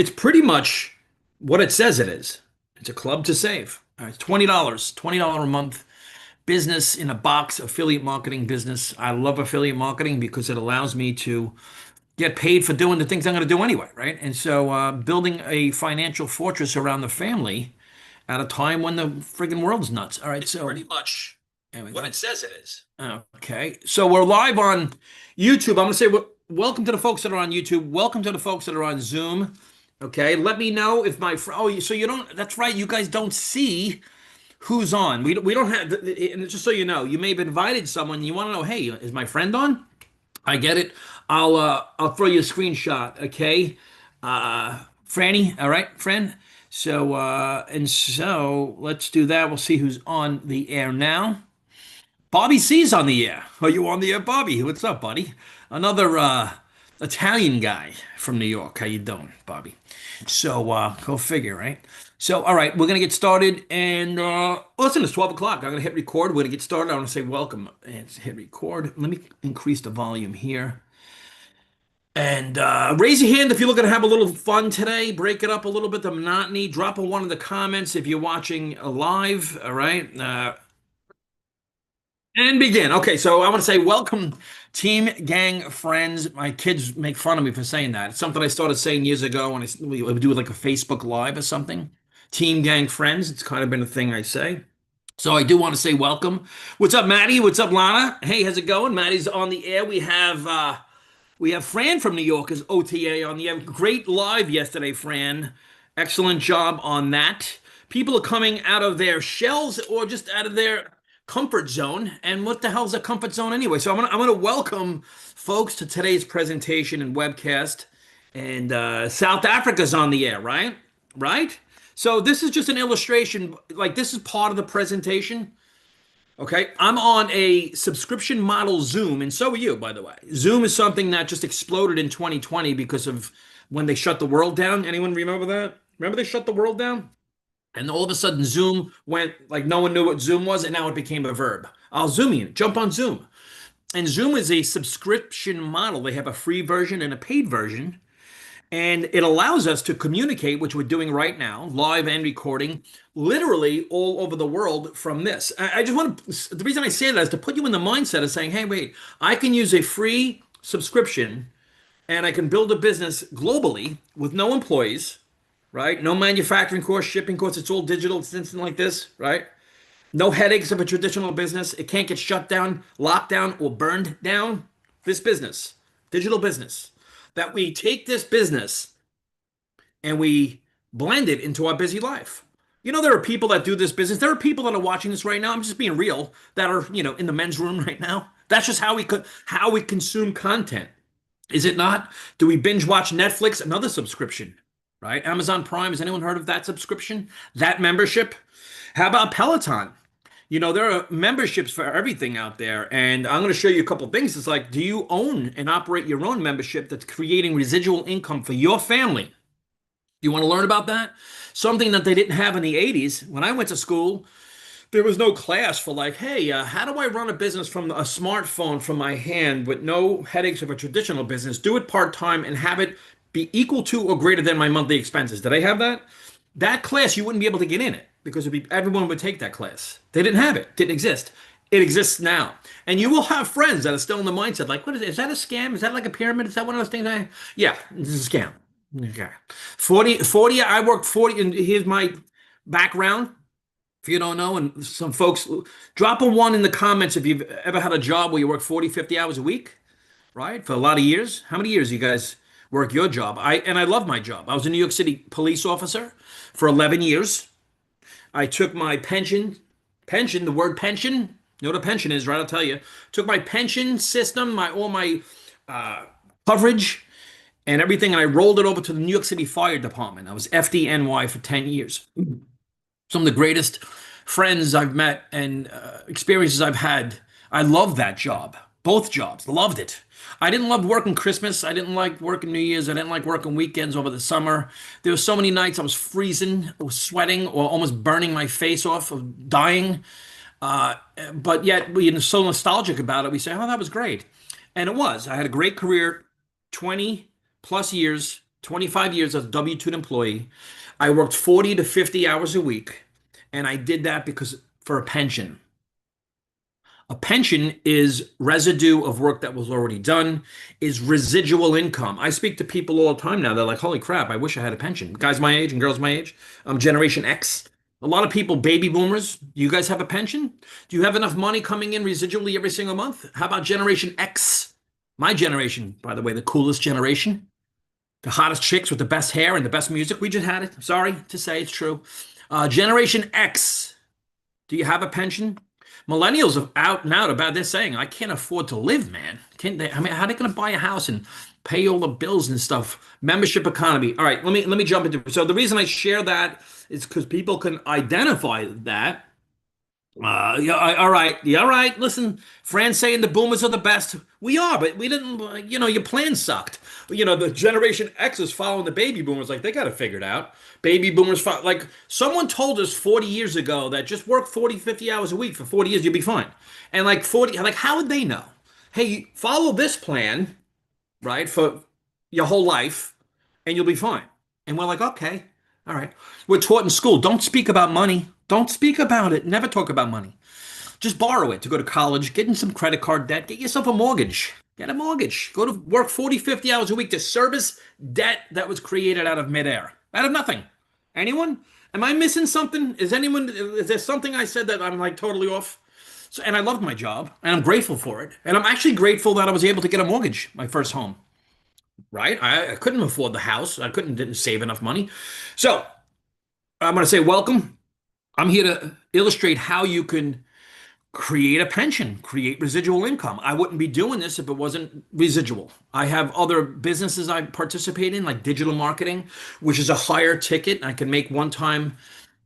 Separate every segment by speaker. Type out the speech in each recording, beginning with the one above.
Speaker 1: It's pretty much what it says it is. It's a club to save. It's $20 a month business in a box affiliate marketing business. I love affiliate marketing because it allows me to get paid for doing the things I'm going to do anyway, right? And so building a financial fortress around the family at a time when the friggin' world's nuts. All right, so pretty much what it says it is. Okay, so we're live on YouTube. I'm going to say welcome to the folks that are on YouTube. Welcome to the folks that are on Zoom. Okay, let me know if so you don't. That's right. You guys don't see who's on. We don't have. And just so you know, you may have invited someone. You want to know, hey, is my friend on? I get it. I'll throw you a screenshot, okay? Franny, all right, friend. So so let's do that. We'll see who's on the air now. Bobby C's on the air. Are you on the air, Bobby? What's up, buddy? Another Italian guy from New York. How you doing, Bobby? So go figure, right? So all right, we're gonna get started, and listen, it's 12 o'clock. I'm gonna hit record. We're gonna get started. I want to say welcome and hit record. Let me increase the volume here. And raise your hand if you're looking to have a little fun today. Break it up a little bit, the monotony. Drop a one in the comments if you're watching live. All right. And begin. Okay, so I want to say welcome, team, gang, friends. My kids make fun of me for saying that. It's something I started saying years ago when we would do like a Facebook Live or something. Team, gang, friends. It's kind of been a thing I say. So I do want to say welcome. What's up, Maddie? What's up, Lana? Hey, how's it going? Maddie's on the air. We have Fran from New York as OTA on the air. Great live yesterday, Fran. Excellent job on that. People are coming out of their shells or just out of their comfort zone. And what the hell's a comfort zone anyway? So I'm gonna welcome folks to today's presentation and webcast. And South Africa's on the air, right? Right? So this is just an illustration. Like this is part of the presentation. Okay, I'm on a subscription model Zoom, and so are you, by the way. Zoom is something that just exploded in 2020 because of when they shut the world down. Anyone remember that? Remember they shut the world down? And all of a sudden, Zoom went like no one knew what Zoom was, and now it became a verb. I'll Zoom you, jump on Zoom. And Zoom is a subscription model. They have a free version and a paid version. And it allows us to communicate, which we're doing right now, live and recording, literally all over the world from this. I just want to, the reason I say that is to put you in the mindset of saying, hey, wait, I can use a free subscription and I can build a business globally with no employees, right? No manufacturing costs, shipping costs. It's all digital. It's instant like this, right? No headaches of a traditional business. It can't get shut down, locked down, or burned down. This business, digital business, that we take this business and we blend it into our busy life. You know, there are people that do this business. There are people that are watching this right now. I'm just being real that are, in the men's room right now. That's just how we consume content. Is it not? Do we binge watch Netflix? Another subscription, right? Amazon Prime. Has anyone heard of that subscription? That membership? How about Peloton? There are memberships for everything out there. And I'm going to show you a couple of things. It's like, do you own and operate your own membership that's creating residual income for your family? You want to learn about that? Something that they didn't have in the 80s. When I went to school, there was no class for like, hey, how do I run a business from a smartphone from my hand with no headaches of a traditional business, do it part-time and have it be equal to or greater than my monthly expenses? Did I have that? That class, you wouldn't be able to get in it because everyone would take that class. They didn't have it. Didn't exist. It exists now. And you will have friends that are still in the mindset like, what is it? Is that a scam? Is that like a pyramid? Is that one of those things? Yeah, this is a scam. Okay. 40, I worked 40, and here's my background. If you don't know, and some folks, drop a one in the comments if you've ever had a job where you work 40, 50 hours a week, right? For a lot of years. How many years you guys work your job? I love my job. I was a New York City police officer for 11 years. I took my pension, the word pension, you know what a pension is, right? I'll tell you. Took my pension system, all my coverage and everything, and I rolled it over to the New York City Fire Department. I was FDNY for 10 years. Some of the greatest friends I've met and experiences I've had. I love that job. Both jobs. Loved it. I didn't love working Christmas. I didn't like working New Year's. I didn't like working weekends over the summer. There were so many nights I was freezing, I was sweating, or almost burning my face off of dying. But yet we're so nostalgic about it. We say, oh, that was great. And it was. I had a great career, 20 plus years, 25 years as a W-2 employee. I worked 40 to 50 hours a week, and I did that because for a pension. A pension is residue of work that was already done, is residual income. I speak to people all the time now. They're like, holy crap, I wish I had a pension. Guys my age and girls my age, I'm Generation X. A lot of people, baby boomers, you guys have a pension? Do you have enough money coming in residually every single month? How about Generation X? My generation, by the way, the coolest generation, the hottest chicks with the best hair and the best music. We just had it. Sorry to say it's true. Generation X, do you have a pension? Millennials are out and out about this saying, I can't afford to live, man. Can't they? I mean, how are they going to buy a house and pay all the bills and stuff? Membership economy. All right, let me jump into it. So the reason I share that is because people can identify that. Yeah, all right. Yeah, all right. Listen, Fran's saying the boomers are the best. We are, but we didn't, your plan sucked. The Generation X is following the baby boomers like they got it figured out. Baby boomers, like someone told us 40 years ago that just work 40, 50 hours a week for 40 years, you'll be fine. And like 40, like how would they know? Hey, follow this plan, right, for your whole life and you'll be fine. And we're like, okay, all right. We're taught in school, don't speak about money. Don't speak about it. Never talk about money. Just borrow it to go to college, get in some credit card debt, get yourself a mortgage. Get a mortgage. Go to work 40, 50 hours a week to service debt that was created out of midair, out of nothing. Anyone? Am I missing something? Is there something I said that I'm like totally off? So, and I loved my job and I'm grateful for it. And I'm actually grateful that I was able to get a mortgage, my first home, right? I couldn't afford the house. Didn't save enough money. So I'm going to say welcome. I'm here to illustrate how you can create a pension, create residual income. I wouldn't be doing this if it wasn't residual. I have other businesses I participate in, like digital marketing, which is a higher ticket. I can make one-time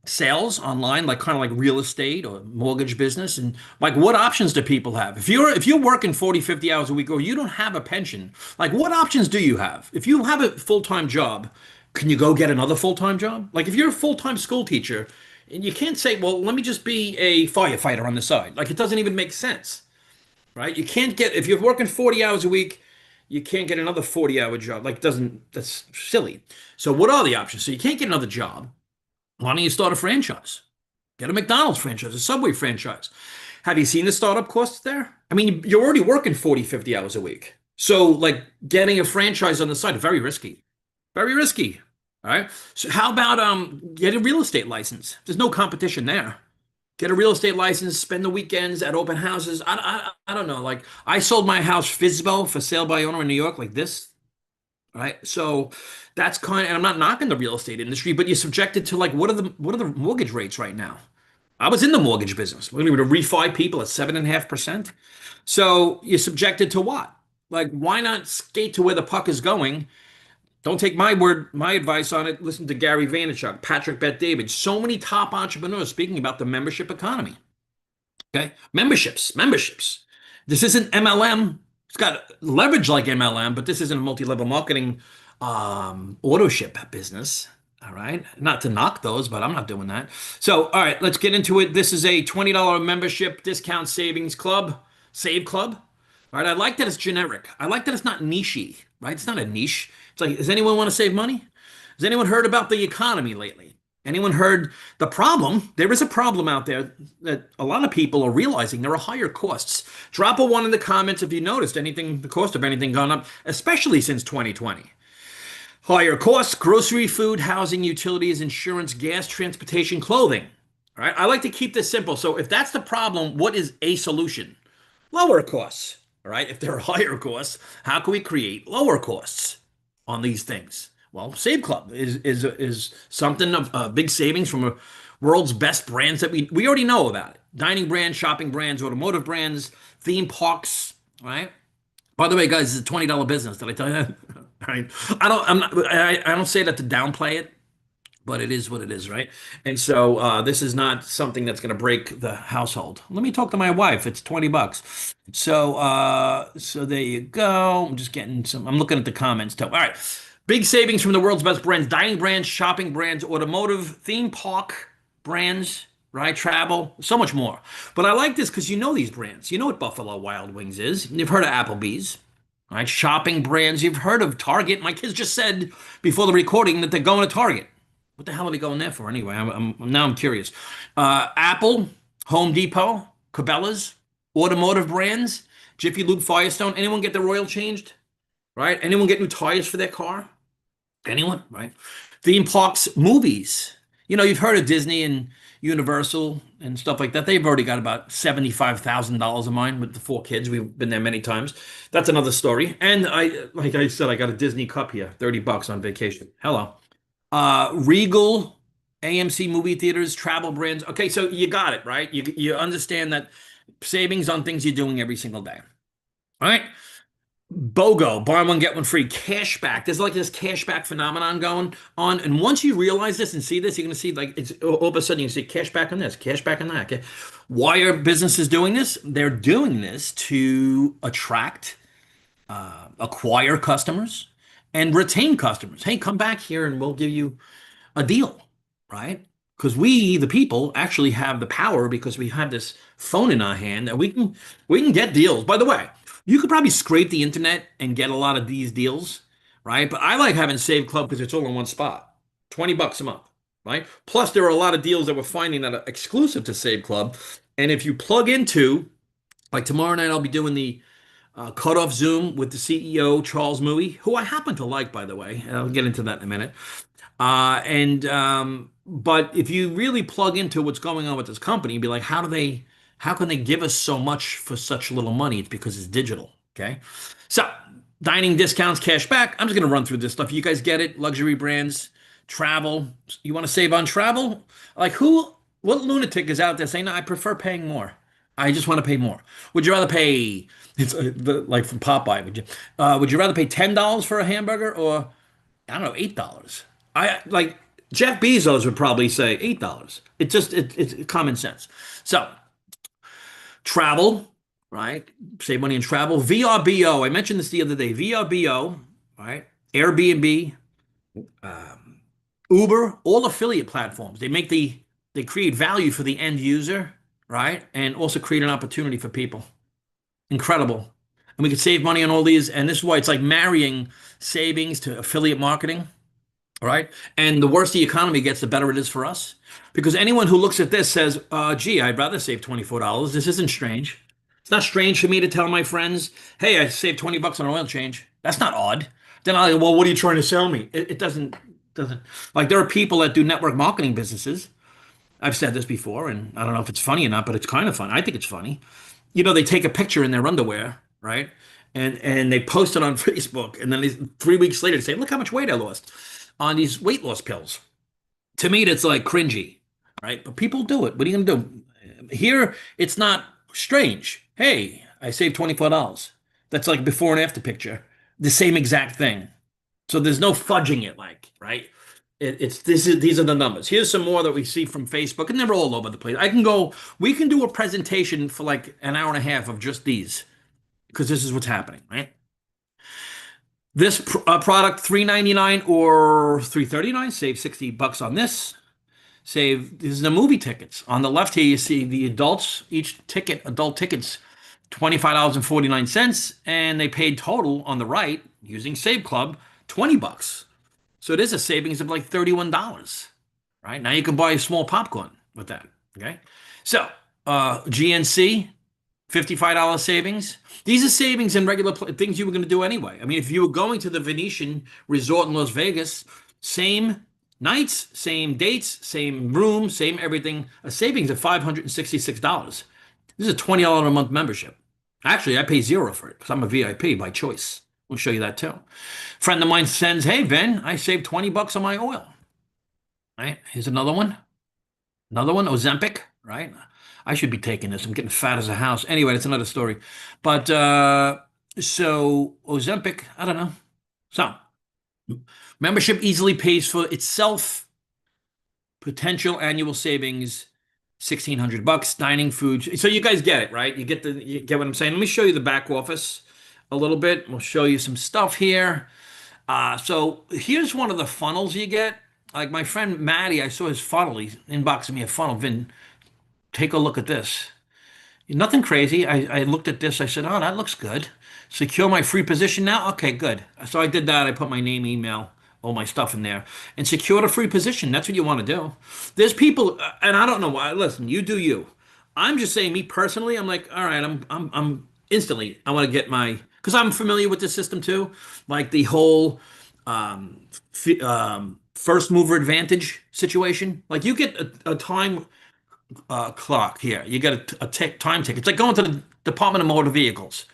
Speaker 1: sales online, like kind of like real estate or mortgage business. And like, what options do people have? If you're working 40, 50 hours a week or you don't have a pension, like what options do you have? If you have a full-time job, can you go get another full-time job? Like if you're a full-time school teacher, and you can't say, well, let me just be a firefighter on the side. Like it doesn't even make sense, right? You can't get, if you're working 40 hours a week, you can't get another 40-hour job. Like, that's silly. So what are the options? So you can't get another job. Why don't you start a franchise? Get a McDonald's franchise, a Subway franchise. Have you seen the startup costs there? I mean, you're already working 40, 50 hours a week. So like getting a franchise on the side, very risky. Very risky. All right. So how about get a real estate license? There's no competition there. Get a real estate license, spend the weekends at open houses. I don't know. Like I sold my house FSBO for sale by owner in New York like this. Right. So that's and I'm not knocking the real estate industry, but you're subjected to like what are the mortgage rates right now? I was in the mortgage business. We're going to refi people at 7.5%. So you're subjected to what? Like, why not skate to where the puck is going? Don't take my word, my advice on it. Listen to Gary Vaynerchuk, Patrick Bet-David, so many top entrepreneurs speaking about the membership economy. Okay, memberships. This isn't MLM. It's got leverage like MLM, but this isn't a multi-level marketing auto ship business. All right, not to knock those, but I'm not doing that. So, all right, let's get into it. This is a $20 membership discount savings club, Save Club. All right, I like that it's generic. I like that it's not nichey, right? It's not a niche. It's like, does anyone want to save money? Has anyone heard about the economy lately? Anyone heard the problem? There is a problem out there that a lot of people are realizing there are higher costs. Drop a one in the comments if you noticed anything, the cost of anything gone up, especially since 2020. Higher costs, grocery, food, housing, utilities, insurance, gas, transportation, clothing. All right, I like to keep this simple. So if that's the problem, what is a solution? Lower costs. All right, if there are higher costs, how can we create lower costs on these things? Well, Save Club is something of big savings from a world's best brands that we already know about it. Dining brands, shopping brands, automotive brands, theme parks, right? By the way, guys, it's a $20 business. Did I tell you that? Right? I don't say that to downplay it, but it is what it is, right? And so this is not something that's going to break the household. Let me talk to my wife. It's $20. So there you go. I'm just getting some. I'm looking at the comments too. All right. Big savings from the world's best brands, dining brands, shopping brands, automotive, theme park brands, right? Travel, so much more. But I like this because you know these brands. You know what Buffalo Wild Wings is. You've heard of Applebee's. right? Shopping brands. You've heard of Target. My kids just said before the recording that they're going to Target. What the hell are they going there for anyway? Now I'm curious. Apple, Home Depot, Cabela's, automotive brands, Jiffy Lube, Firestone. Anyone get their oil changed? Right? Anyone get new tires for their car? Anyone? Right? Theme parks, movies. You've heard of Disney and Universal and stuff like that. They've already got about $75,000 of mine with the four kids. We've been there many times. That's another story. And like I said, I got a Disney cup here, $30 on vacation. Hello. Regal, AMC movie theaters, travel brands. Okay, so you got it, right? You understand that savings on things you're doing every single day. All right. BOGO, buy one, get one free, cashback. There's like this cashback phenomenon going on. And once you realize this and see this, you're going to see like it's all of a sudden you see cashback on this, cashback on that. Okay. Why are businesses doing this? They're doing this to attract, acquire customers and retain customers. Hey, come back here and we'll give you a deal, right? Because we, the people, actually have the power because we have this phone in our hand that we can get deals. By the way, you could probably scrape the internet and get a lot of these deals, right? But I like having Save Club because it's all in one spot. $20 a month, right? Plus, there are a lot of deals that we're finding that are exclusive to Save Club. And if you plug into, like tomorrow night, I'll be doing the cutoff Zoom with the CEO, Charles Mui, who I happen to like, by the way. I'll get into that in a minute. But if you really plug into what's going on with this company, you'd be like, how can they give us so much for such little money? It's because it's digital. Okay. So dining discounts, cash back. I'm just going to run through this stuff. You guys get it. Luxury brands, travel. You want to save on travel? Like what lunatic is out there saying, no, I prefer paying more. I just want to pay more. Would you rather pay, it's like from Popeye, would you rather pay $10 for a hamburger or I don't know, $8? I like Jeff Bezos would probably say $8. It's common sense. So travel, right? Save money in travel. VRBO. I mentioned this the other day. VRBO, right? Airbnb, Uber, all affiliate platforms. They create value for the end user, right? And also create an opportunity for people. Incredible. And we could save money on all these. And this is why it's like marrying savings to affiliate marketing. All right. And the worse the economy gets, the better it is for us. Because anyone who looks at this says, gee, I'd rather save $24. This isn't strange. It's not strange for me to tell my friends, hey, I saved $20 on oil change. That's not odd. Then I'll go, well, what are you trying to sell me? It doesn't like there are people that do network marketing businesses. I've said this before, and I don't know if it's funny or not, but it's kind of fun. I think it's funny. They take a picture in their underwear, right? And they post it on Facebook, and then 3 weeks later they say, look how much weight I lost on these weight loss pills. To me, that's like cringy, right? But people do it. What are you going to do? Here, it's not strange. Hey, I saved $24. That's like before and after picture. The same exact thing. So there's no fudging it like, right? These are the numbers. Here's some more that we see from Facebook, and they're all over the place. We can do a presentation for like an hour and a half of just these, because this is what's happening, right? This product, $3.99 or $3.39, save $60 on this. This is the movie tickets. On the left here, you see the adults, adult tickets, $25.49, and they paid total on the right using Save Club, $20. So it is a savings of like $31, right? Now you can buy a small popcorn with that, okay? So GNC, $55 savings. These are savings in regular things you were going to do anyway. I mean, if you were going to the Venetian Resort in Las Vegas, same nights, same dates, same room, same everything, a savings of $566. This is a $20 a month membership. Actually, I pay zero for it because I'm a VIP by choice. We'll show you that too. Friend of mine sends, hey, Ben, I saved $20 on my oil. Right? Here's another one. Another one, Ozempic, right? I should be taking this. I'm getting fat as a house. Anyway, that's another story. But so Ozempic, I don't know. So membership easily pays for itself. Potential annual savings, $1,600. Dining food. So you guys get it, right? You get what I'm saying. Let me show you the back office a little bit. We'll show you some stuff here. So here's one of the funnels you get. Like my friend Matty, I saw his funnel. He's inboxing me a funnel. Vin, take a look at this. Nothing crazy. I looked at this. I said, oh, that looks good. Secure my free position now. Okay, good. So I did that. I put my name, email, all my stuff in there, and secured a free position. That's what you want to do. There's people, and I don't know why. Listen, you do you. I'm just saying, me personally, I'm like, all right, I'm instantly. I want to get my because I'm familiar with the system too, like the whole first mover advantage situation. Like you get a time clock here. You get time ticket. It's like going to the Department of Motor Vehicles,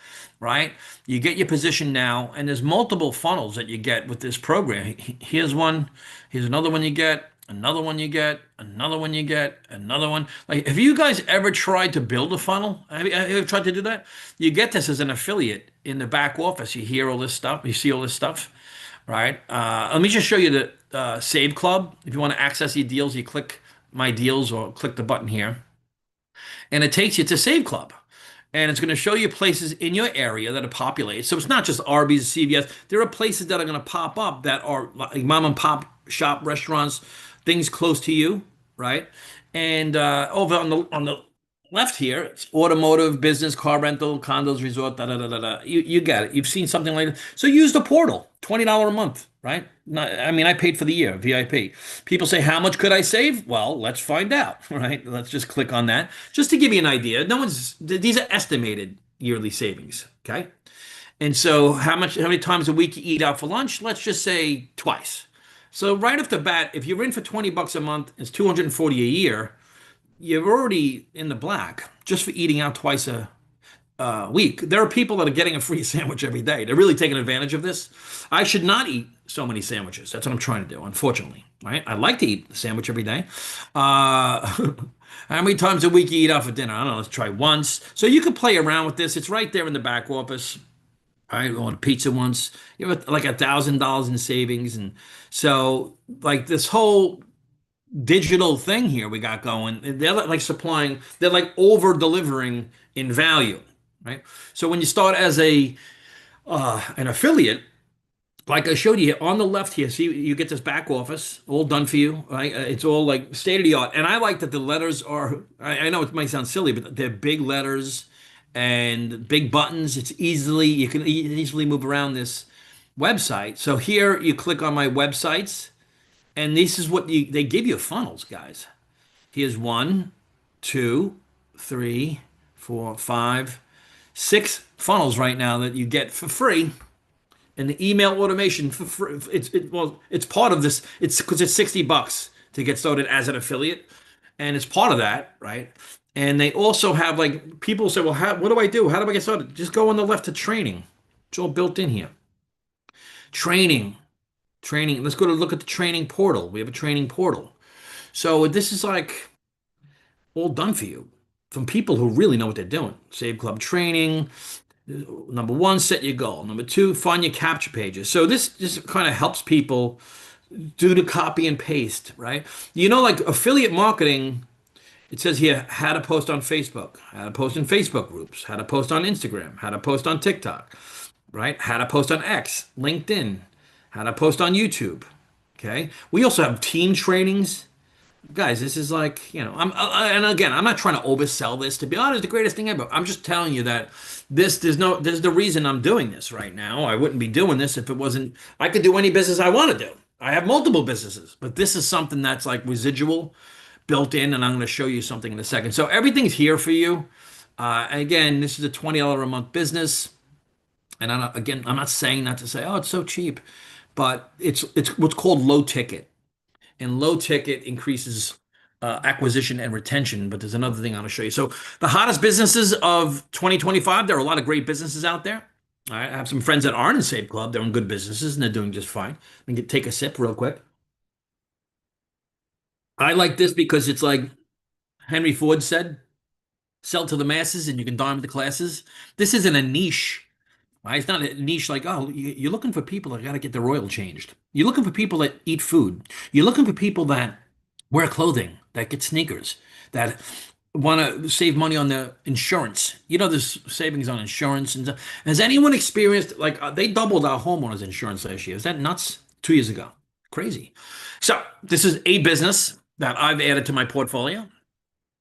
Speaker 1: right? You get your position now, and there's multiple funnels that you get with this program. Here's one, here's another one you get, another one you get, another one you get, another one. Like, have you guys ever tried to build a funnel? Have you ever tried to do that? You get this as an affiliate in the back office. You hear all this stuff, you see all this stuff, right? Let me just show you the Save Club. If you want to access your deals, you click my deals or click the button here, and it takes you to Save Club. And it's going to show you places in your area that are populated. So it's not just Arby's, CVS. There are places that are going to pop up that are like mom and pop shop restaurants, things close to you, right? And over on the left here, it's automotive, business, car rental, condos, resort, da da da da da. You got it. You've seen something like that. So use the portal, $20 a month, right? I mean, I paid for the year, VIP. People say, how much could I save? Well, let's find out, right? Let's just click on that. Just to give you an idea. These are estimated yearly savings, okay? And so how many times a week you eat out for lunch? Let's just say twice. So right off the bat, if you're in for 20 bucks a month, it's 240 a year. You're already in the black just for eating out twice a week. There are people that are getting a free sandwich every day. They're really taking advantage of this. I should not eat so many sandwiches. That's what I'm trying to do, unfortunately. Right? I like to eat a sandwich every day. How many times a week you eat out for dinner? I don't know. Let's try once. So you can play around with this. It's right there in the back office. I ordered pizza once. You have like $1,000 in savings, and so like this whole digital thing here we got going. They're like supplying. They're like over delivering in value, right? So when you start as a an affiliate, like I showed you here on the left here, see you get this back office all done for you, right? It's all like state of the art, and I like that the letters are. I know it might sound silly, but they're big letters and big buttons. It's easily you can easily move around this website. So here you click on my websites, and this is what they give you funnels, guys. Here's one, two, three, four, five, six funnels right now that you get for free. And the email automation for free, it's part of this. It's because it's 60 bucks to get started as an affiliate, and it's part of that, right? And they also have like people say, well, what do I do? How do I get started? Just go on the left to training. It's all built in here. Training, training. Let's go to look at the training portal. We have a training portal. So this is like all done for you from people who really know what they're doing. Save Club training. Number one, set your goal. Number two, find your capture pages. So this just kind of helps people do the copy and paste, right? You know, like affiliate marketing, it says here how to post on Facebook, how to post in Facebook groups, how to post on Instagram, how to post on TikTok, right? How to post on X, LinkedIn, how to post on YouTube. Okay. We also have team trainings. Guys, this is like, and again, I'm not trying to oversell this to be, oh, it's the greatest thing ever. I'm just telling you that there's the reason I'm doing this right now. I wouldn't be doing this if it wasn't, I could do any business I want to do. I have multiple businesses, but this is something that's like residual built in, and I'm going to show you something in a second. So everything's here for you. Again, this is a $20 a month business. And I'm not saying that to say, oh, it's so cheap, but it's what's called low ticket. And low ticket increases acquisition and retention. But there's another thing I want to show you. So the hottest businesses of 2025, there are a lot of great businesses out there. All right, I have some friends that aren't in Save Club. They're in good businesses and they're doing just fine. Let me take a sip real quick. I like this because it's like Henry Ford said, sell to the masses and you can dime with the classes. This isn't a niche. Right? It's not a niche like, oh, you're looking for people that got to get their oil changed. You're looking for people that eat food. You're looking for people that wear clothing, that get sneakers, that want to save money on their insurance. You know, there's savings on insurance. And has anyone experienced, like, they doubled our homeowners insurance last year? Is that nuts? 2 years ago. Crazy. So this is a business that I've added to my portfolio.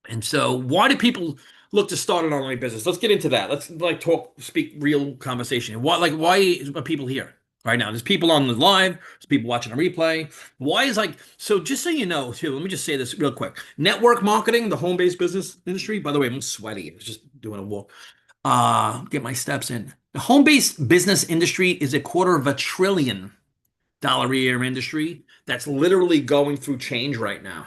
Speaker 1: And so why do people look to start an online business? Let's get into that. Let's like speak real conversation. Why are people here right now? There's people on the live, there's people watching a replay. Why is like, so just so you know, too, let me just say this real quick. Network marketing, the home-based business industry, by the way, I'm sweaty. I was just doing a walk. Get my steps in. The home-based business industry is $250 billion a year industry that's literally going through change right now.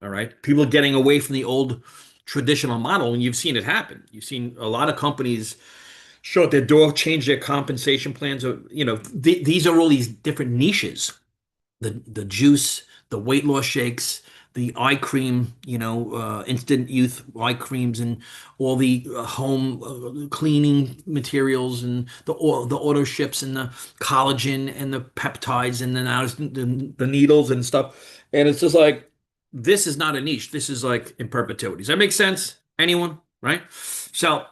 Speaker 1: All right. People are getting away from the old traditional model, and you've seen it happen. You've seen a lot of companies shut their door, change their compensation plans. These are all these different niches. The juice, the weight loss shakes, the eye cream, instant youth eye creams, and all the home cleaning materials, and the auto ships, and the collagen, and the peptides, and then now the needles and stuff. And it's just like, this is not a niche. This is like in perpetuity. Does that make sense? Anyone? Right? So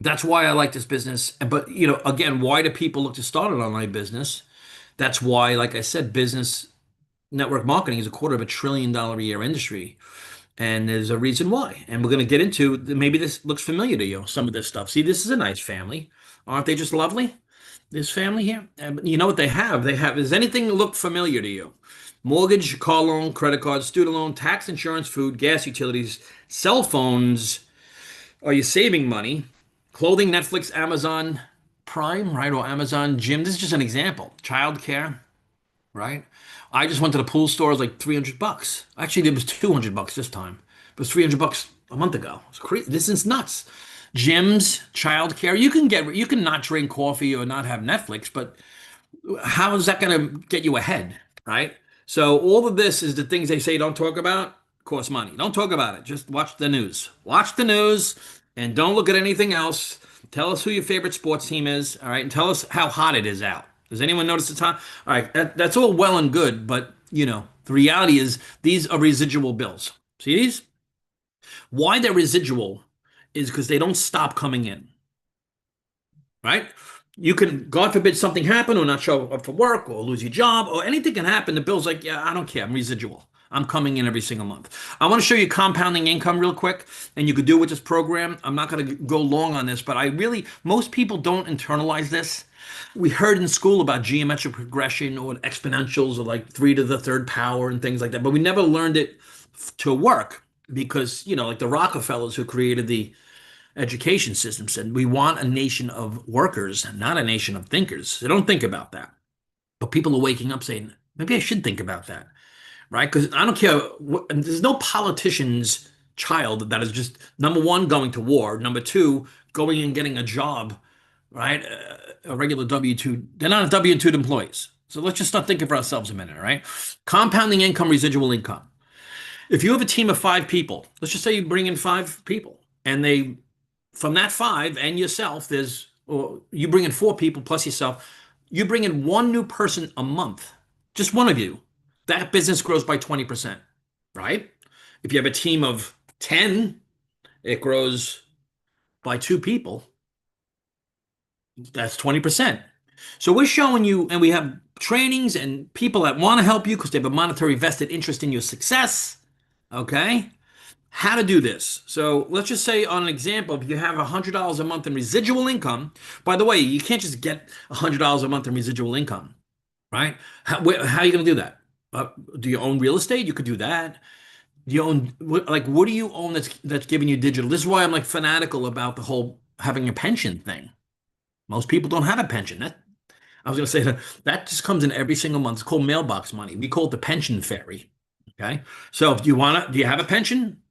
Speaker 1: that's why I like this business. But, again, why do people look to start an online business? That's why, like I said, business network marketing is $250 billion a year industry. And there's a reason why. And we're going to get into, maybe this looks familiar to you, some of this stuff. See, this is a nice family. Aren't they just lovely? This family here. And you know what they have? Does anything look familiar to you? Mortgage, car loan, credit card, student loan, tax, insurance, food, gas, utilities, cell phones. Are you saving money? Clothing, Netflix, Amazon Prime, right? Or Amazon Gym. This is just an example. Childcare, right? I just went to the pool store. It was like $300. Actually, it was $200 this time. It was $300 a month ago. It's crazy. This is nuts. Gyms, childcare. You can not drink coffee or not have Netflix, but how is that going to get you ahead, right? So all of this is the things they say don't talk about, cost money. Don't talk about it. Just watch the news. Watch the news and don't look at anything else. Tell us who your favorite sports team is, all right? And tell us how hot it is out. Does anyone notice it's hot? All right, that's all well and good, but the reality is these are residual bills. See these? Why they're residual is because they don't stop coming in, right? You can, God forbid, something happen or not show up for work or lose your job or anything can happen. The bill's like, yeah, I don't care. I'm residual. I'm coming in every single month. I want to show you compounding income real quick, and you could do it with this program. I'm not going to go long on this, but most people don't internalize this. We heard in school about geometric progression or exponentials or like 3 to the third power and things like that, but we never learned it to work because, like the Rockefellers who created the education system said, we want a nation of workers, not a nation of thinkers. They don't think about that. But people are waking up saying, maybe I should think about that, right? Because I don't care. There's no politician's child that is just, number one, going to war. Number two, going and getting a job, right? A regular W-2. They're not W-2 employees. So let's just start thinking for ourselves a minute, right? Compounding income, residual income. If you have a team of 5 people, let's just say you bring in 5 people, and from that 5 and yourself, or you bring in 4 people plus yourself, you bring in 1 new person a month, just one of you, that business grows by 20%, right? If you have a team of 10, it grows by 2 people. That's 20%. So we're showing you, and we have trainings and people that want to help you because they have a monetary vested interest in your success, okay? How to do this. So let's just say on an example, if you have $100 a month in residual income, by the way, you can't just get $100 a month in residual income, right? How are you going to do that? Do you own real estate? You could do that. Do you own, what do you own that's giving you digital? This is why I'm like fanatical about the whole having a pension thing. Most people don't have a pension. I was going to say that just comes in every single month. It's called mailbox money. We call it the pension fairy. Okay. So do you have a pension?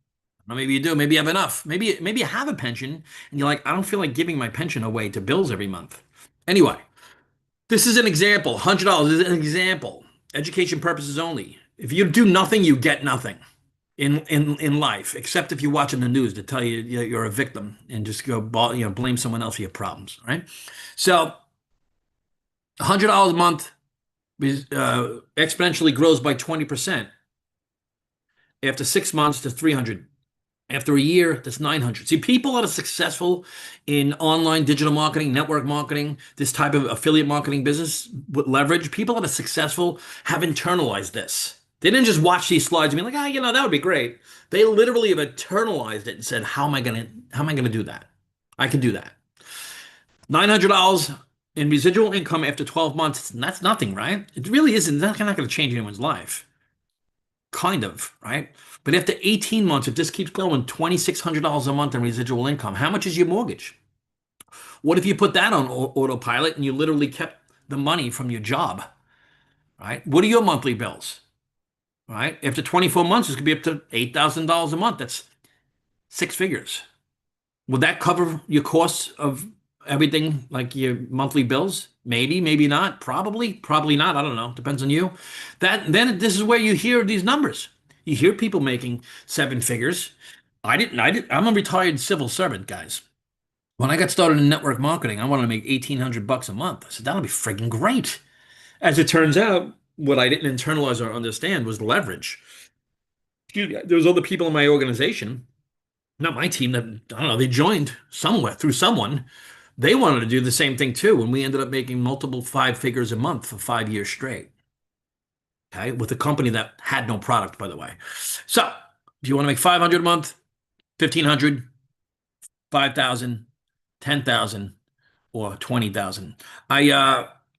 Speaker 1: Or maybe you do. Maybe you have enough. Maybe you have a pension and you're like, I don't feel like giving my pension away to bills every month. Anyway, this is an example. $100 is an example. Education purposes only. If you do nothing, you get nothing in life, except if you're watching the news to tell you you're a victim and just go blame someone else for your problems. Right? So $100 a month exponentially grows by 20%. After 6 months to 300. After a year, that's 900. See, people that are successful in online digital marketing, network marketing, this type of affiliate marketing business with leverage, people that are successful have internalized this. They didn't just watch these slides and be like, that would be great. They literally have internalized it and said, how am I gonna do that? I can do that. $900 in residual income after 12 months, that's nothing, right? It really isn't. That's not going to change anyone's life. Kind of, right? But after 18 months, if this keeps going, $2,600 a month in residual income, how much is your mortgage? What if you put that on autopilot and you literally kept the money from your job, right? What are your monthly bills, right? After 24 months, it's going to be up to $8,000 a month. That's six figures. Would that cover your costs of everything, like your monthly bills? Maybe, maybe not. Probably not. I don't know. Depends on you. Then this is where you hear these numbers. You hear people making seven figures. I'm a retired civil servant, guys. When I got started in network marketing, I wanted to make 1,800 bucks a month. I said, that'll be friggin' great. As it turns out, what I didn't internalize or understand was leverage. Excuse me, there was other people in my organization, not my team, that I don't know, they joined somewhere through someone. They wanted to do the same thing too, and we ended up making multiple five figures a month for 5 years straight. Okay, with a company that had no product, by the way. So if you want to make 500 a month, 1,500, 5,000, 10,000, or 20,000,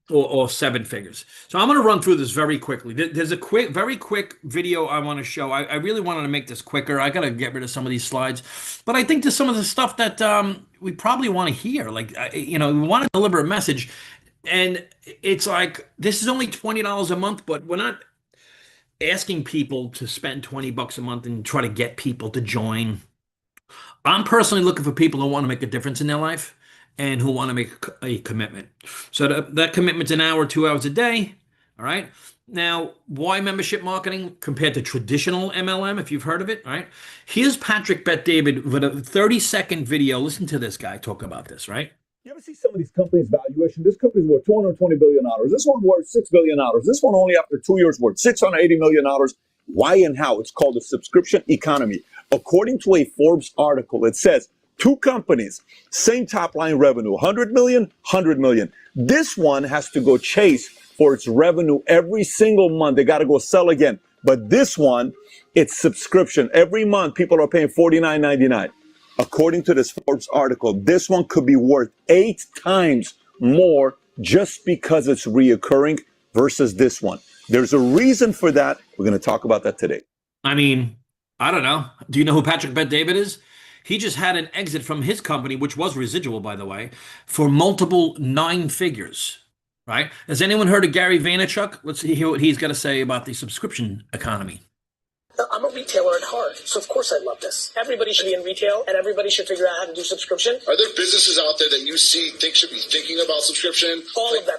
Speaker 1: or seven figures. So I'm going to run through this very quickly. There's a very quick video I want to show. I really wanted to make this quicker. I got to get rid of some of these slides, but I think there's some of the stuff that we probably want to hear. Like, we want to deliver a message, and it's like this is only $20 a month, but we're not asking people to spend 20 bucks a month and try to get people to join. I'm personally looking for people who want to make a difference in their life and who want to make a commitment. So that commitment's an hour, 2 hours a day. All right. Now, why membership marketing compared to traditional MLM, if you've heard of it, right? Here's Patrick Bet-David with a 30-second video. Listen to this guy talk about this, right?
Speaker 2: You ever see some of these companies' valuation? This company's worth $220 billion. This one worth $6 billion. This one only after 2 years worth $680 million. Why and how? It's called the subscription economy. According to a Forbes article, it says two companies, same top line revenue, 100 million, 100 million. This one has to go chase for its revenue every single month. They got to go sell again. But this one, it's subscription. Every month, people are paying $49.99. According to this Forbes article, this one could be worth 8 times more just because it's reoccurring versus this one. There's a reason for that. We're going to talk about that today.
Speaker 1: I mean, I don't know. Do you know who Patrick Bet-David is? He just had an exit from his company, which was residual, by the way, for multiple 9 figures, right? Has anyone heard of Gary Vaynerchuk? Let's hear what he's got to say about the subscription economy.
Speaker 3: I'm a retailer at heart, so of course I love this. Everybody should be in retail, and everybody should figure out how to do subscription.
Speaker 4: Are there businesses out there that you think should be thinking about subscription?
Speaker 3: All of them.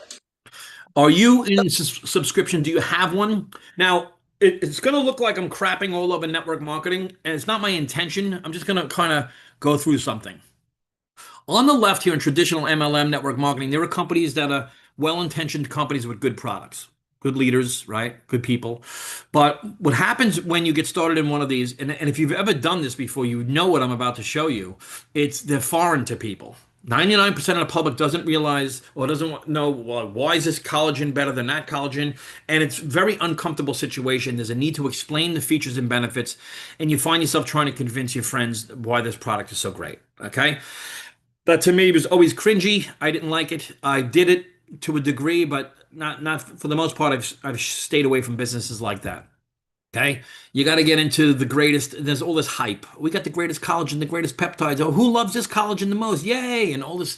Speaker 1: Are you in subscription? Do you have one? Now, it's going to look like I'm crapping all over network marketing, and it's not my intention. I'm just going to kind of go through something. On the left here in traditional MLM network marketing, there are companies that are well-intentioned companies with good products. Good leaders, right? Good people. But what happens when you get started in one of these, and if you've ever done this before, you know what I'm about to show you. They're foreign to people. 99% of the public doesn't realize or doesn't know, well, why is this collagen better than that collagen? And it's a very uncomfortable situation. There's a need to explain the features and benefits, and you find yourself trying to convince your friends why this product is so great, okay? That to me was always cringy. I didn't like it. I did it to a degree, but not for the most part. I've stayed away from businesses like that. Okay, you got to get into the greatest. There's all this hype. We got the greatest collagen, the greatest peptides. Oh, who loves this collagen the most? Yay! And all this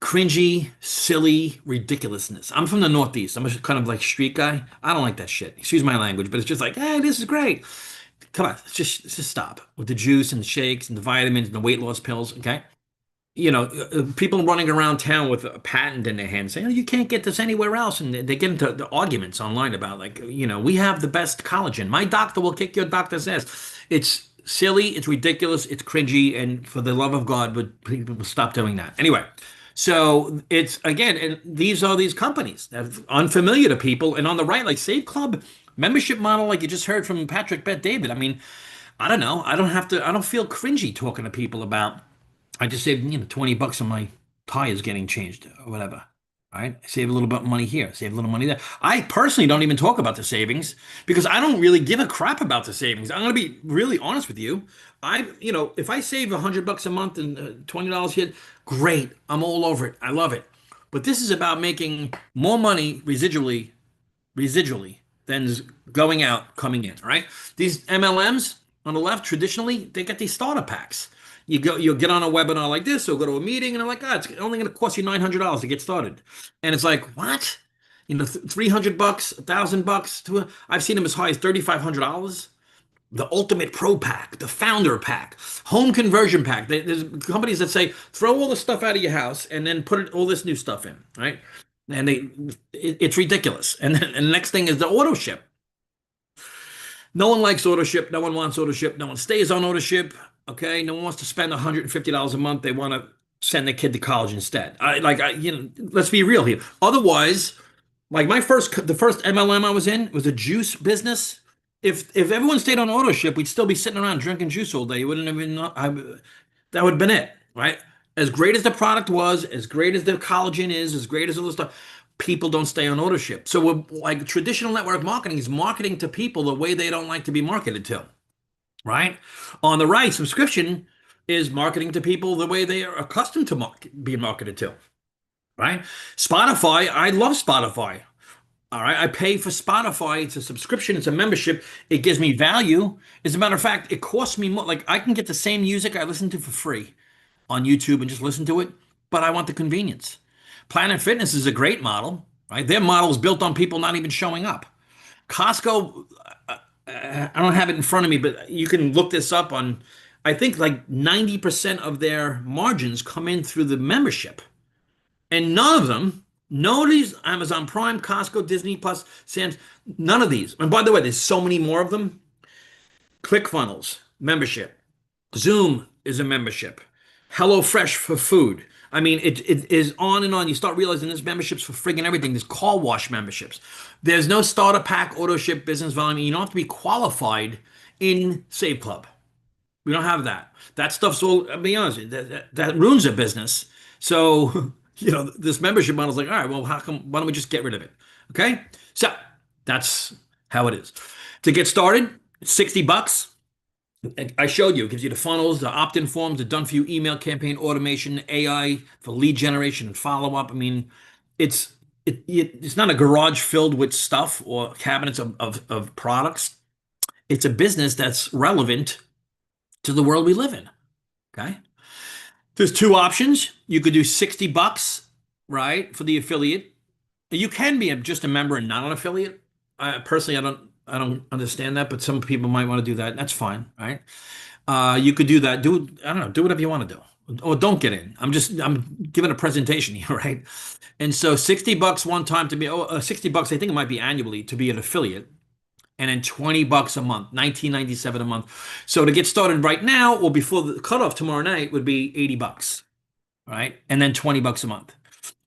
Speaker 1: cringy, silly ridiculousness. I'm from the Northeast. I'm kind of like street guy. I don't like that shit. Excuse my language, but it's just like, hey, this is great. Come on, let's just stop with the juice and the shakes and the vitamins and the weight loss pills. Okay. People running around town with a patent in their hand saying, oh, you can't get this anywhere else. And they get into the arguments online about we have the best collagen. My doctor will kick your doctor's ass. It's silly. It's ridiculous. It's cringy. And for the love of God, would people stop doing that? Anyway, so it's, again, and these are these companies that are unfamiliar to people. And on the right, like Save Club membership model, like you just heard from Patrick Bet-David. I mean, I don't know. I don't feel cringy talking to people about, I just saved, $20 on my tires getting changed or whatever. right? Save a little bit of money here, save a little money there. I personally don't even talk about the savings because I don't really give a crap about the savings. I'm going to be really honest with you. If I save $100 a month and $20 here, great. I'm all over it. I love it. But this is about making more money residually than is going out, coming in, right? These MLMs on the left, traditionally, they get these starter packs. You'll get on a webinar like this, or go to a meeting, and they're like, it's only going to cost you $900 to get started. And it's like, what? $300, $1,000 I've seen them as high as $3,500. The Ultimate Pro Pack, the Founder Pack, Home Conversion Pack. There's companies that say, throw all the stuff out of your house and then put all this new stuff in, right? And it's ridiculous. And then and the next thing is the auto ship. No one likes auto ship. No one wants auto ship. No one stays on auto ship. Okay, no one wants to spend $150 a month. They want to send their kid to college instead. Let's be real here. Otherwise, like the first MLM I was in was a juice business. If everyone stayed on auto ship, we'd still be sitting around drinking juice all day. You wouldn't even know. That would have been it, right? As great as the product was, as great as the collagen is, as great as all the stuff, people don't stay on auto ship. So we're like traditional network marketing is marketing to people the way they don't like to be marketed to, right? On the right, subscription is marketing to people the way they are accustomed to being marketed to, right? Spotify, I love Spotify. All right, I pay for Spotify. It's a subscription. It's a membership. It gives me value. As a matter of fact, it costs me more. Like I can get the same music I listen to for free on YouTube and just listen to it, but I want the convenience. Planet Fitness is a great model, right? Their model is built on people not even showing up. Costco, I don't have it in front of me, but you can look this up on, I think like 90% of their margins come in through the membership. And none of them, none of these, Amazon Prime, Costco, Disney Plus, Sam's, none of these. And by the way, there's so many more of them. ClickFunnels, membership. Zoom is a membership. HelloFresh for food. I mean, it is on and on. You start realizing there's memberships for friggin' everything. There's car wash memberships. There's no starter pack, auto ship, business volume. You don't have to be qualified in Save Club. We don't have that. That stuff's all, I'll be honest, that ruins a business. So, this membership model is like, all right, well, why don't we just get rid of it? Okay. So that's how it is. To get started, it's $60. I showed you, it gives you the funnels, the opt-in forms, the done-for-you email campaign automation, AI for lead generation and follow-up. I mean, it's not a garage filled with stuff or cabinets of products. It's a business that's relevant to the world we live in. Okay. There's two options. You could do $60, right, for the affiliate. You can be just a member and not an affiliate. Personally, I don't understand that, but some people might want to do that. That's fine, right? You could do that. Do whatever you want to do, or don't get in. I'm giving a presentation here, right? And so $60 one time to be, $60. I think it might be annually to be an affiliate, and then $20 a month, $19.97 a month. So to get started right now, or before the cutoff tomorrow night, would be $80, right? And then $20 a month.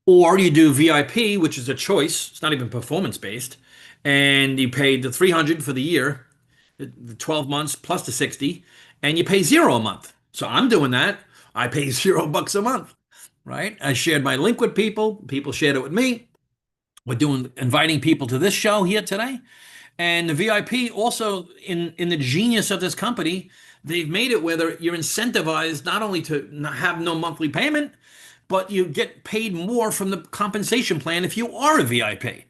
Speaker 1: Or you do VIP, which is a choice. It's not even performance based. And you pay the $300 for the year, the 12 months plus the 60, and you pay $0 a month. So I'm doing that. I pay $0 a month, right? I shared my link with people. People shared it with me. We're inviting people to this show here today. And the VIP also, in the genius of this company, they've made it where you're incentivized not only to have no monthly payment, but you get paid more from the compensation plan if you are a VIP.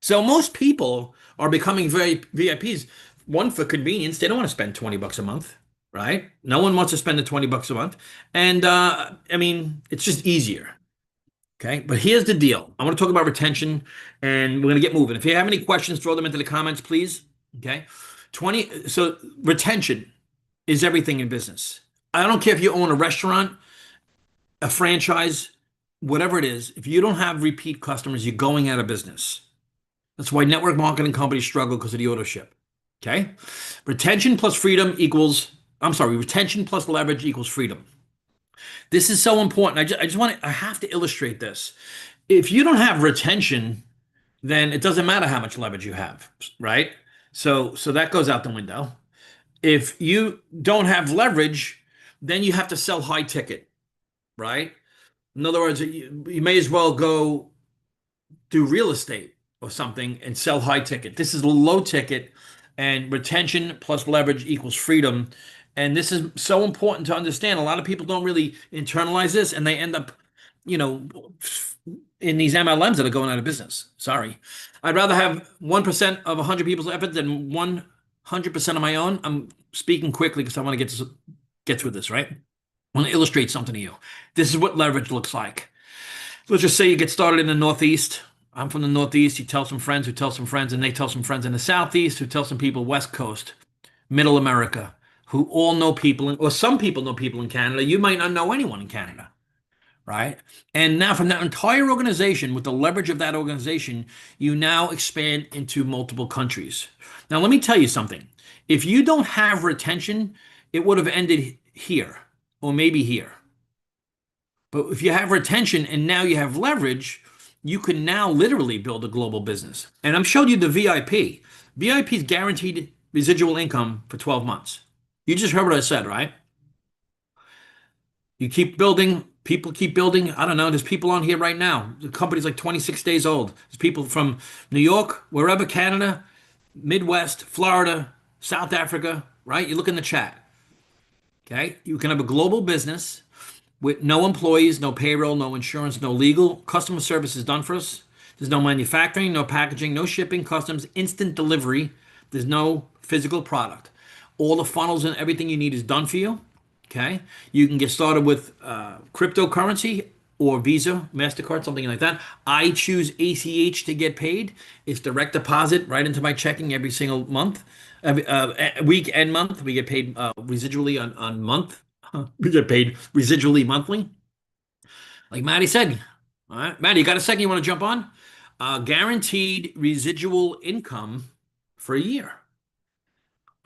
Speaker 1: So most people are becoming VIPs, one, for convenience. They don't want to spend $20 a month, right? No one wants to spend the $20 a month. And I mean, it's just easier. Okay, but here's the deal. I want to talk about retention, and we're going to get moving. If you have any questions, throw them into the comments, please. Okay, so retention is everything in business. I don't care if you own a restaurant, a franchise, whatever it is. If you don't have repeat customers, you're going out of business. That's why network marketing companies struggle, because of the auto ship. Okay, retention plus leverage equals freedom. This is so important. I have to illustrate this. If you don't have retention, then it doesn't matter how much leverage you have, right? So that goes out the window. If you don't have leverage, then you have to sell high ticket, right? In other words, you may as well go do real estate or something and sell high ticket. This is low ticket, and retention plus leverage equals freedom. And this is so important to understand. A lot of people don't really internalize this, and they end up, you know, in these MLMs that are going out of business. Sorry. I'd rather have 1% of 100 people's effort than 100% of my own. I'm speaking quickly because I want to get through this, right? I want to illustrate something to you. This is what leverage looks like. Let's just say you get started in the Northeast. I'm from the Northeast. You tell some friends who tell some friends, and they tell some friends in the Southeast who tell some people West Coast, Middle America, who all know people, or some people know people in Canada. You might not know anyone in Canada, right? And now from that entire organization, with the leverage of that organization, you now expand into multiple countries. Now, let me tell you something. If you don't have retention, it would have ended here or maybe here. But if you have retention and now you have leverage, you can now literally build a global business. And I'm showing you the VIP. VIP is guaranteed residual income for 12 months. You just heard what I said, right? You keep building, people keep building. I don't know, there's people on here right now. The company's like 26 days old. There's people from New York, wherever, Canada, Midwest, Florida, South Africa, right? You look in the chat. Okay? You can have a global business with no employees, no payroll, no insurance, no legal. Customer service is done for us. There's no manufacturing, no packaging, no shipping, customs, instant delivery. There's no physical product. All the funnels and everything you need is done for you. Okay. You can get started with cryptocurrency or Visa, MasterCard, something like that. I choose ACH to get paid. It's direct deposit right into my checking every single month, every week and month. We get paid residually on month. We get paid residually monthly. Like Maddie said. All right. Maddie, you got a second? You want to jump on? Guaranteed residual income for a year.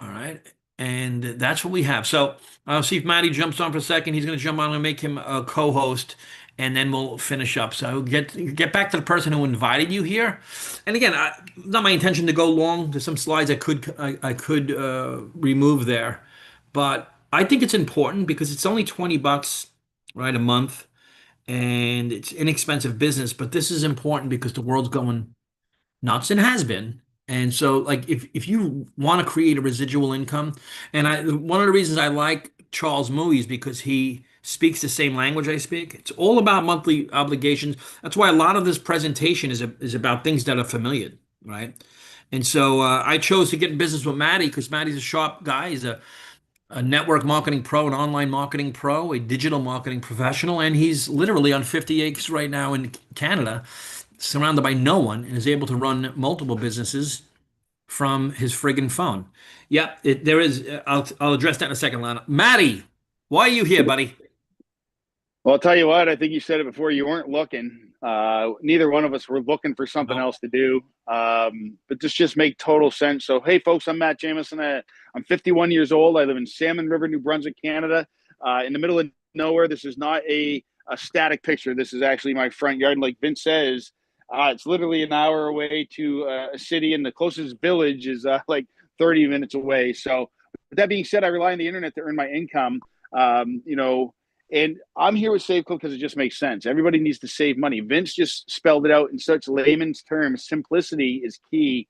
Speaker 1: All right. And that's what we have. So I'll see if Maddie jumps on for a second. He's going to jump on and make him a co-host, and then we'll finish up. So get back to the person who invited you here. And again, not my intention to go long. There's some slides I could remove there, but I think it's important because it's only $20, right, a month, and it's inexpensive business. But this is important because the world's going nuts and has been. And so, like, if you want to create a residual income, and one of the reasons I like Charles Mooey is because he speaks the same language I speak. It's all about monthly obligations. That's why a lot of this presentation is about things that are familiar, right? And so I chose to get in business with Maddie because Maddie's a sharp guy. He's a network marketing pro, an online marketing pro, a digital marketing professional, and he's literally on 50 acres right now in Canada, surrounded by no one, and is able to run multiple businesses from his friggin' phone. Yeah, there is. I'll address that in a second, Lana. Maddie, why are you here, buddy?
Speaker 5: Well, I'll tell you what, I think you said it before. You weren't looking. Neither one of us were looking for something else to do. But this just make total sense. So, hey, folks, I'm Matt Jamison. I'm 51 years old. I live in Salmon River, New Brunswick, Canada, in the middle of nowhere. This is not a static picture. This is actually my front yard. Like Vince says, it's literally an hour away to a city, and the closest village is like 30 minutes away. So with that being said, I rely on the internet to earn my income, and I'm here with SaveClub because it just makes sense. Everybody needs to save money. Vince just spelled it out in such layman's terms. Simplicity is key,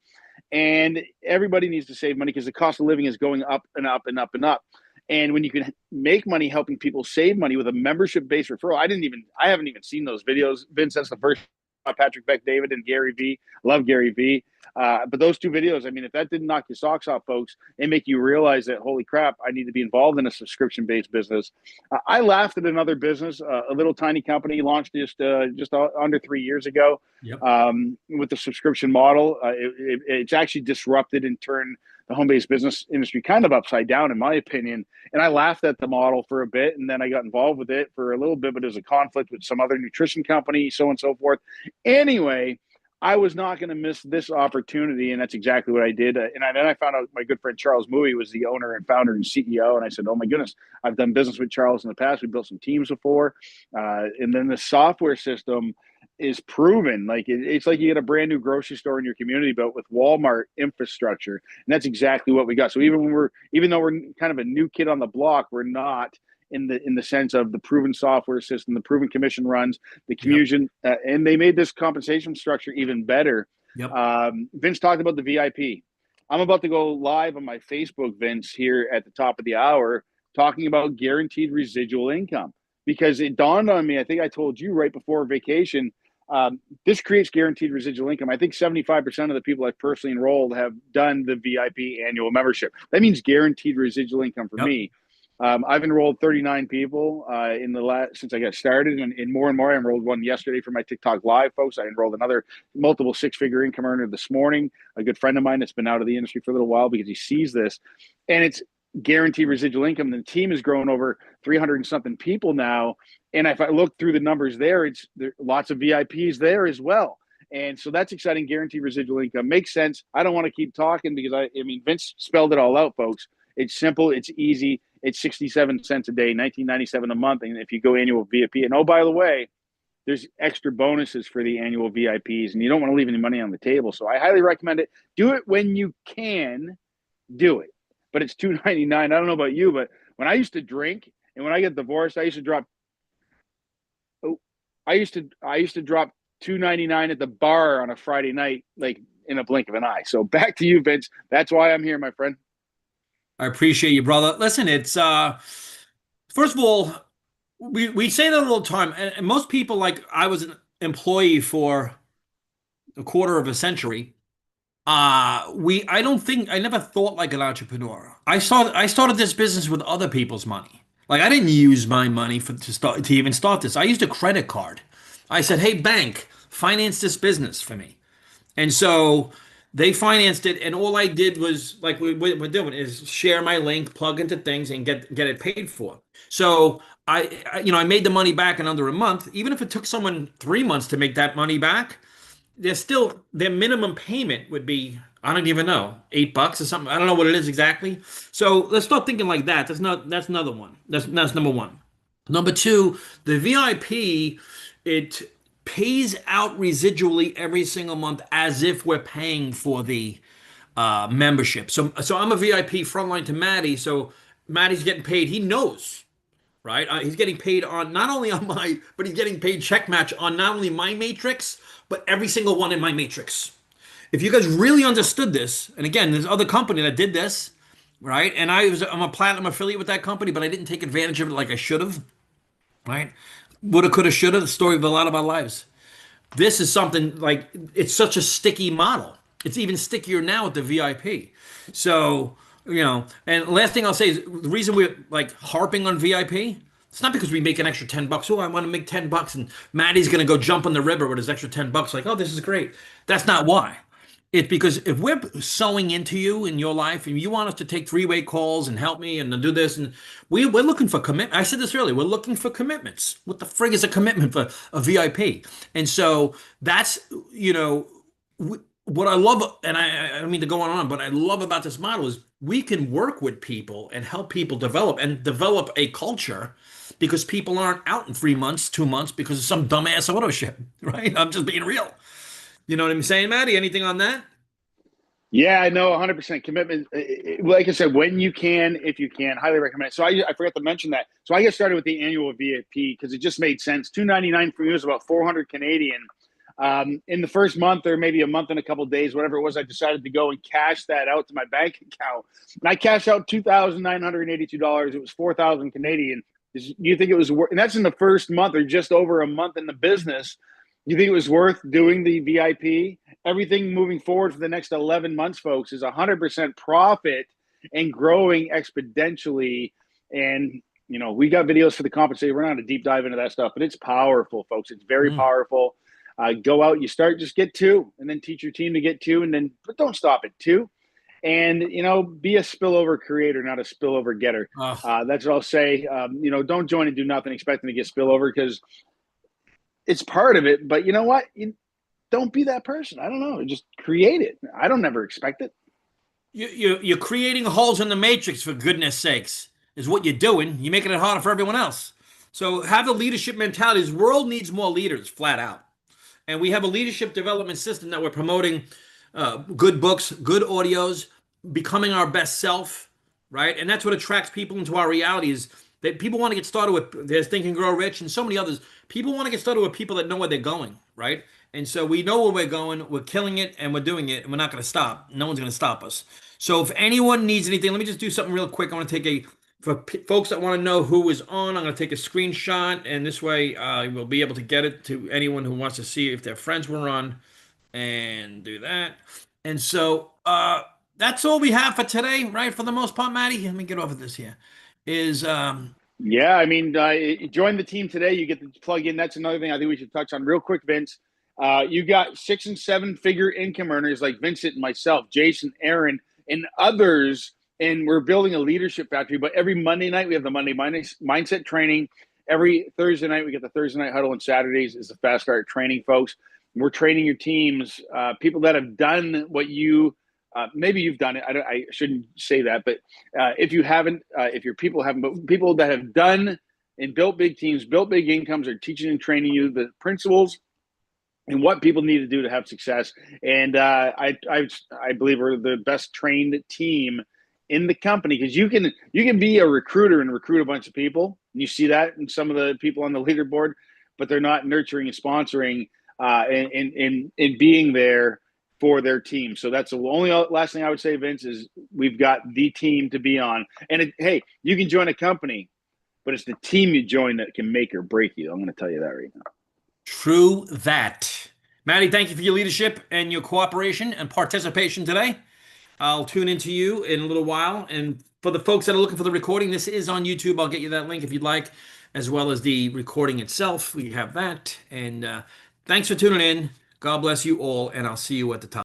Speaker 5: and everybody needs to save money because the cost of living is going up and up and up and up. And when you can make money helping people save money with a membership-based referral, I haven't even seen those videos. Vince, that's the first. Patrick Bet-David and Gary Vee. Love Gary Vee. But those two videos, I mean, if that didn't knock your socks off, folks, and make you realize that, holy crap, I need to be involved in a subscription-based business. I laughed at another business, a little tiny company launched just under 3 years ago. Yep. With the subscription model. It's actually disrupted and turned the home-based business industry kind of upside down, in my opinion. And I laughed at the model for a bit, and then I got involved with it for a little bit, but there's a conflict with some other nutrition company, so on and so forth. Anyway, I was not going to miss this opportunity, and that's exactly what I did. And then I found out my good friend Charles Mooey was the owner and founder and CEO, and I said, oh my goodness, I've done business with Charles in the past. We built some teams before. And then the software system is proven. Like it's like you get a brand new grocery store in your community, but with Walmart infrastructure. And that's exactly what we got. So even though we're kind of a new kid on the block, we're not in the sense of the proven software system, the proven commission runs, the communication, and they made this compensation structure even better.
Speaker 1: Yep.
Speaker 5: Vince talked about the VIP. I'm about to go live on my Facebook, Vince, here at the top of the hour, talking about guaranteed residual income, because it dawned on me, I think I told you right before vacation, this creates guaranteed residual income. I think 75% of the people I've personally enrolled have done the VIP annual membership. That means guaranteed residual income for me. I've enrolled 39 people since I got started, and more. I enrolled one yesterday for my TikTok Live, folks. I enrolled another multiple six-figure income earner this morning, a good friend of mine that's been out of the industry for a little while because he sees this, and it's guaranteed residual income. The team has grown over 300 and something people now, and if I look through the numbers there lots of VIPs there as well. And so that's exciting. Guaranteed residual income makes sense. I don't want to keep talking because I mean, Vince spelled it all out, folks. It's simple. It's easy. It's 67 cents a day, $19.97 a month. And if you go annual VIP, and oh, by the way, there's extra bonuses for the annual VIPs, and you don't want to leave any money on the table. So I highly recommend it. Do it when you can do it. But it's $2.99. I don't know about you, but when I used to drink and when I get divorced, I used to drop $2.99 at the bar on a Friday night, like in a blink of an eye. So back to you, Vince. That's why I'm here, my friend.
Speaker 1: I appreciate you, brother. Listen, it's first of all, we say that all the time, and most people, like, I was an employee for a quarter of a century. I never thought like an entrepreneur. I started this business with other people's money. Like, I didn't use my money to even start this. I used a credit card. I said, "Hey, bank, finance this business for me." And so they financed it, and all I did was, like we're doing, is share my link, plug into things, and get it paid for. So I made the money back in under a month. Even if it took someone 3 months to make that money back, their minimum payment would be, I don't even know, $8 or something. I don't know what it is exactly. So let's start thinking like that. That's another one. That's number one. Number two, the VIP, it pays out residually every single month as if we're paying for the membership. So I'm a VIP frontline to Maddie. So Maddie's getting paid. He knows, right? He's getting paid on not only on but he's getting paid check match on not only my matrix, but every single one in my matrix. If you guys really understood this, and again, there's other company that did this, right? And I'm a platinum affiliate with that company, but I didn't take advantage of it like I should have, right? Woulda, coulda, shoulda, the story of a lot of our lives. This is something like, it's such a sticky model. It's even stickier now with the VIP. So, and last thing I'll say is the reason we're like harping on VIP, it's not because we make an extra $10. Oh, I want to make $10 and Maddie's going to go jump in the river with his extra $10. Like, oh, this is great. That's not why. It's because if we're sowing into you in your life and you want us to take three-way calls and help me and to do this, and we're looking for commitment. I said this earlier, we're looking for commitments. What the frig is a commitment for a VIP? And so that's, what I love, and I don't mean to go on, but I love about this model is we can work with people and help people develop a culture, because people aren't out in 3 months, 2 months because of some dumbass auto ship, right? I'm just being real. You know what I'm saying, Maddie? Anything on that?
Speaker 5: Yeah, I know, 100% commitment. Like I said, when you can, if you can, highly recommend it. So I forgot to mention that. So I get started with the annual VIP because it just made sense. $2.99 for me was about 400 Canadian. In the first month, or maybe a month and a couple of days, whatever it was, I decided to go and cash that out to my bank account. And I cashed out $2,982. It was 4,000 Canadian. Do you think it was worth? And that's in the first month, or just over a month in the business. You think it was worth doing the VIP? Everything moving forward for the next 11 months, folks, is 100% profit and growing exponentially. And, we got videos for the compensation. We're not a deep dive into that stuff, but it's powerful, folks. It's very powerful. Go out, just get 2, and then teach your team to get 2, but don't stop at 2. And, be a spillover creator, not a spillover getter. That's what I'll say. Don't join and do nothing expecting to get spillover, because it's part of it, but you know what? Don't be that person. I don't know. Just create it. I don't never expect it.
Speaker 1: You're creating holes in the matrix, for goodness sakes, is what you're doing. You're making it harder for everyone else. So have the leadership mentality. This world needs more leaders, flat out. And we have a leadership development system that we're promoting, good books, good audios, becoming our best self, right? And that's what attracts people into our reality is People want to get started with, there's Think and Grow Rich and so many others. People want to get started with people that know where they're going, right? And so we know where we're going, we're killing it, and we're doing it, and we're not going to stop. No one's going to stop us. So if anyone needs anything, let me just do something real quick. I want to take for folks that want to know who is on, I'm going to take a screenshot, and this way we'll be able to get it to anyone who wants to see if their friends were on, and do that. And so that's all we have for today, right? For the most part, Maddie. Let me get over this here.
Speaker 5: Yeah, I mean, join the team today. You get to plug in. That's another thing I think we should touch on real quick, Vince. You got 6 and 7 figure income earners like Vincent and myself, Jason, Aaron, and others. And we're building a leadership factory. But every Monday night, we have the Monday mindset training. Every Thursday night, we get the Thursday night huddle, and Saturdays is the fast start training, folks. We're training your teams, people that have done what you maybe you've done it. I shouldn't say that, but if you haven't, if your people haven't, but people that have done and built big teams, built big incomes, are teaching and training you the principles and what people need to do to have success. And I believe we're the best trained team in the company, because you can be a recruiter and recruit a bunch of people. And you see that in some of the people on the leaderboard, but they're not nurturing and sponsoring and being there for their team. So that's the only last thing I would say, Vince, is we've got the team to be on. And hey, you can join a company, but it's the team you join that can make or break you. I'm going to tell you that right now.
Speaker 1: True that. Maddie, thank you for your leadership and your cooperation and participation today. I'll tune into you in a little while. And for the folks that are looking for the recording, this is on YouTube. I'll get you that link if you'd like, as well as the recording itself. We have that. And thanks for tuning in. God bless you all, and I'll see you at the top.